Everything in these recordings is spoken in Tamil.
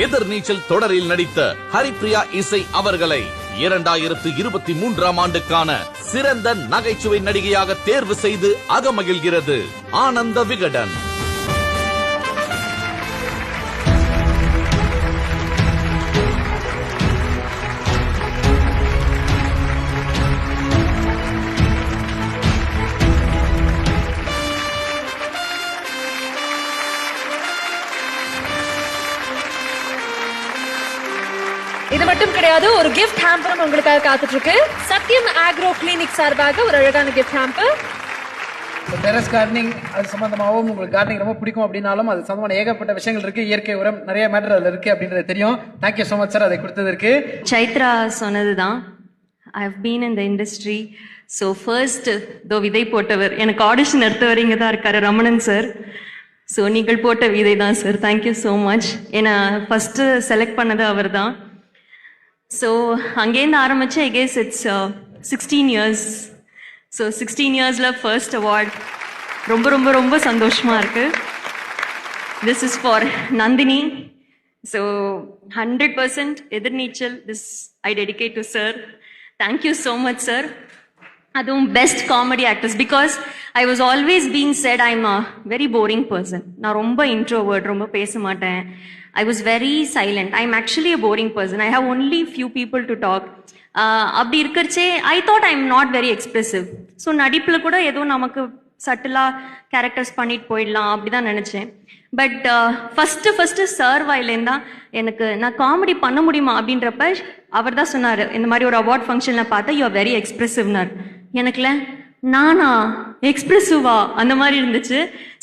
எதிர்நீச்சல் தொடரில் நடித்த ஹரிப்ரியா இசை அவர்களை 2023ஆம் ஆண்டுக்கான சிறந்த நகைச்சுவை நடிகையாக தேர்வு செய்து அகமகிழ்கிறது ஆனந்த விகடன். இது மட்டும் கிடையாது, ஒரு கிஃப்ட் ஹாம்பரும் உங்களுக்காக காத்துட்டு இருக்கு. சத்யம் ஆக்ரோ கிளினிக் சார்பாக ஒரு அழகான கிஃப்ட் ஹாம்பர். டெரஸ் கார்டனிங் அது சம்பந்தமாகவும் உங்களுக்கு கார்டனிங் ரொம்ப பிடிக்கும் அப்படின்னாலும் அது சம்பந்தமான ஏகப்பட்ட விஷயங்கள் இருக்கு. இயற்கை உரம் நிறைய மேட்டர் அதுல இருக்கு அப்படின்றது தெரியும். தேங்க்யூ ஸோ மச் சார் அதை கொடுத்ததற்கு. சைத்ரா சொன்னதுதான், I have been in the industry. So first though விதை போட்டவர், எனக்கு ஆடிஷன் எடுத்தவர் இங்கே தான் இருக்காரு, ரமணன் சார். ஸோ நீங்கள் போட்ட விதை தான் சார், தேங்க்யூ ஸோ மச். என்னை ஃபஸ்ட்டு செலக்ட் பண்ணது அவர் தான். ஸோ அங்கேருந்து ஆரம்பிச்சு I guess it's 16 years. So 16 yearsல ஃபர்ஸ்ட் அவார்ட் ரொம்ப ரொம்ப ரொம்ப சந்தோஷமாக இருக்குது. This is for Nandini. So 100% Ethirneechal this I dedicate to sir. Thank you so much sir. அதுவும் best comedy actors, because I was always been said I am a very boring person. நான் ரொம்ப இன்ட்ரோவர்ட், ரொம்ப பேச மாட்டேன். I was very silent. I am actually a boring person. I have only few people to talk. அப்படி இருக்கிறச்சே I thought I am not very expressive. So நடிப்பில் கூட ஏதோ நமக்கு சட்டிலாக கேரக்டர்ஸ் பண்ணிட்டு போயிடலாம் அப்படி தான் நினச்சேன். பட் ஃபஸ்ட்டு சார் வாயிலேருந்து தான் எனக்கு நான் காமெடி பண்ண முடியுமா அப்படின்றப்ப அவர் தான் சொன்னார், இந்த மாதிரி ஒரு அவார்ட் ஃபங்க்ஷனில் பார்த்தா யூ ஆர் வெரி எக்ஸ்பிரசிவ்னார். எனக்குல நானா எக்ஸ்பிரசிவா அந்த மாதிரி இருந்துச்சு.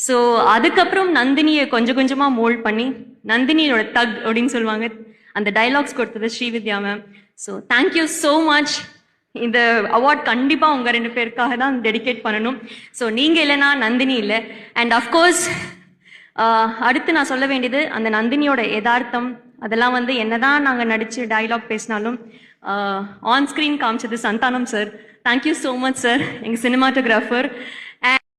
ஸோ அதுக்கப்புறம் நந்தினியை கொஞ்சம் கொஞ்சமாக மோல்ட் பண்ணி நந்தினியோட தக் அப்படின்னு சொல்லுவாங்க, அந்த டைலாக்ஸ் கொடுத்தது Srividya ma'am. So thank you so much. இந்த அவார்ட் கண்டிப்பாக உங்கள் 2 பேருக்காக தான் டெடிகேட் பண்ணணும். ஸோ நீங்கள் இல்லைன்னா நந்தினி இல்லை. அண்ட் அஃப்கோர்ஸ் அடுத்து நான் சொல்ல வேண்டியது, அந்த நந்தினியோட யதார்த்தம் அதெல்லாம் வந்து என்னதான் நாங்கள் நடித்து டைலாக் பேசினாலும் ஆன் ஸ்க்ரீன் காமிச்சது Santhanam sir. Thank you so much sir, எங்கள் சினிமாட்டோகிராஃபர்.